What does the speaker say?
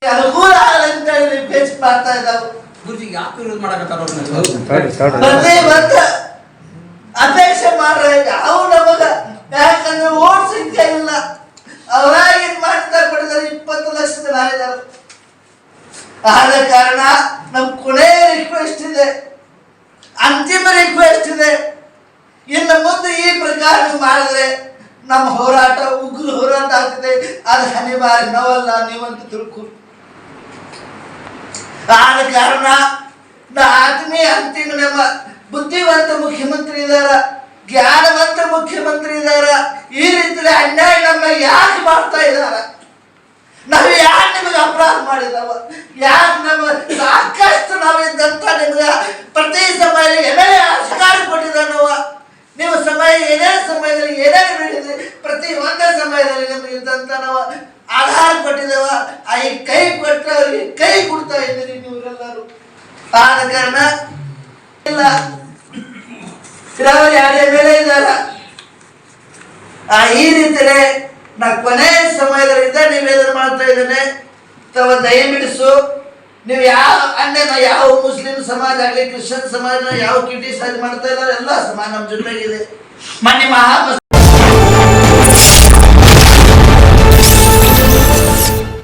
ಅನುಕೂಲ ಆಗಂತ ಪೇಚ್ ಮಾಡ್ತಾ ಇದ್ದಾವೆ. ಗುರುಜಿ ಯಾಕೆ ವಿರೋಧ ಮಾಡಕತ್ತಾರ ಪ್ರತಿ ಬಂದ ಅಪೇಕ್ಷೆ ಮಾಡ್ರೆ ಅವು ನಮಗ ಯಾಕಂದ್ರೆ ಓಟ್ ಸಂಖ್ಯೆ ಇಲ್ಲ. ಅವರಾಗಿ ಮಾಡ್ತಾ ಕೊಡಿದ್ರೆ 20 ಲಕ್ಷದ ನಾಯಿದ್ದಾರೆ. ಆದ ಕಾರಣ ನಮ್ ಕೊನೆಯ ರಿಕ್ವೆಸ್ಟ್ ಇದೆ, ಅಂತಿಮ ರಿಕ್ವೆಸ್ಟ್ ಇದೆ. ಇನ್ನು ಮುಂದೆ ಈ ಪ್ರಕಾರ ಮಾಡಿದ್ರೆ ನಮ್ಮ ಹೋರಾಟ ಉಗ್ರ ಹೋರಾಟ ಆಗ್ತದೆ. ಅದು ಅನಿವಾರ್ಯ ನಾವಲ್ಲ, ನೀವಂತ ತಿಳ್ಕೊ. ಆದ ಕಾರಣ ಆತ್ಮೀಯ ಅಂತಿಮ ನಮ್ಮ ಬುದ್ಧಿವಂತ ಮುಖ್ಯಮಂತ್ರಿ ಇದಾರ, ಜ್ಞಾನವಂತ ಮುಖ್ಯಮಂತ್ರಿ ಇದಾರ. ಈ ರೀತಿ ಅನ್ಯಾಯ ನಮ್ಮ ಯಾಕೆ ಮಾಡ್ತಾ ಇದಾರ? ನಾವು ಯಾಕೆ ನಿಮಗೆ ಅಪರಾಧ ಮಾಡಿದವ? ಯಾಕೆ ನಮ್ಮ ಸಾಕಷ್ಟು ನಾವಿದ್ದಂತ ನಿಮ್ಗೆ ಪ್ರತಿ ಸಮಯ ಏನೇ ಅಧಿಕಾರ ಕೊಟ್ಟಿದ್ದಾನವ. ನೀವು ಸಮಯ ಏನೇ ಸಮಯದಲ್ಲಿ ಏನೇ ಹೇಳಿದ್ರಿ, ಪ್ರತಿ ಒಂದೇ ಸಮಯದಲ್ಲಿ ನಿಮ್ಗೆ ಇದ್ದಂತ ನಾವು ಆಧಾರ ಕೊಟ್ಟಿದ್ದೇವ. ಈ ಕೈ ಕೊಟ್ಟ ಅವ್ರಿಗೆ ಕೈ ಕೊಡ್ತಾ ಇದ್ದೀರಿ ನೀವೆಲ್ಲರೂ. ಆದ ಕಾರಣ ಇಲ್ಲ ಯಾರೇ ಮೇಲೆ ಇದ್ದಾರ. ಈ ರೀತಿಯೇ ನಾ ಕೊನೆಯ ಸಮಯದಲ್ಲಿದ್ದ ನೀವೇನು ಮಾಡ್ತಾ ಇದ್ದೇನೆ, ತಾವು ದಯವಿಡಿಸು. ನೀವು ಯಾವ ಅನ್ಯ ಯಾವ ಮುಸ್ಲಿಂ ಸಮಾಜ ಆಗಲಿ, ಕ್ರಿಶ್ಚಿಯನ್ ಸಮಾಜ ಯಾವ ಕಿಟಿ ಸಾಜ್ ಮಾಡ್ತಾ ಇದ್ದಾರೆ, ಎಲ್ಲ ಸಮಾಜ ನಮ್ಮ ಜೊತೆಗಿದೆ. ಮೊನ್ನೆ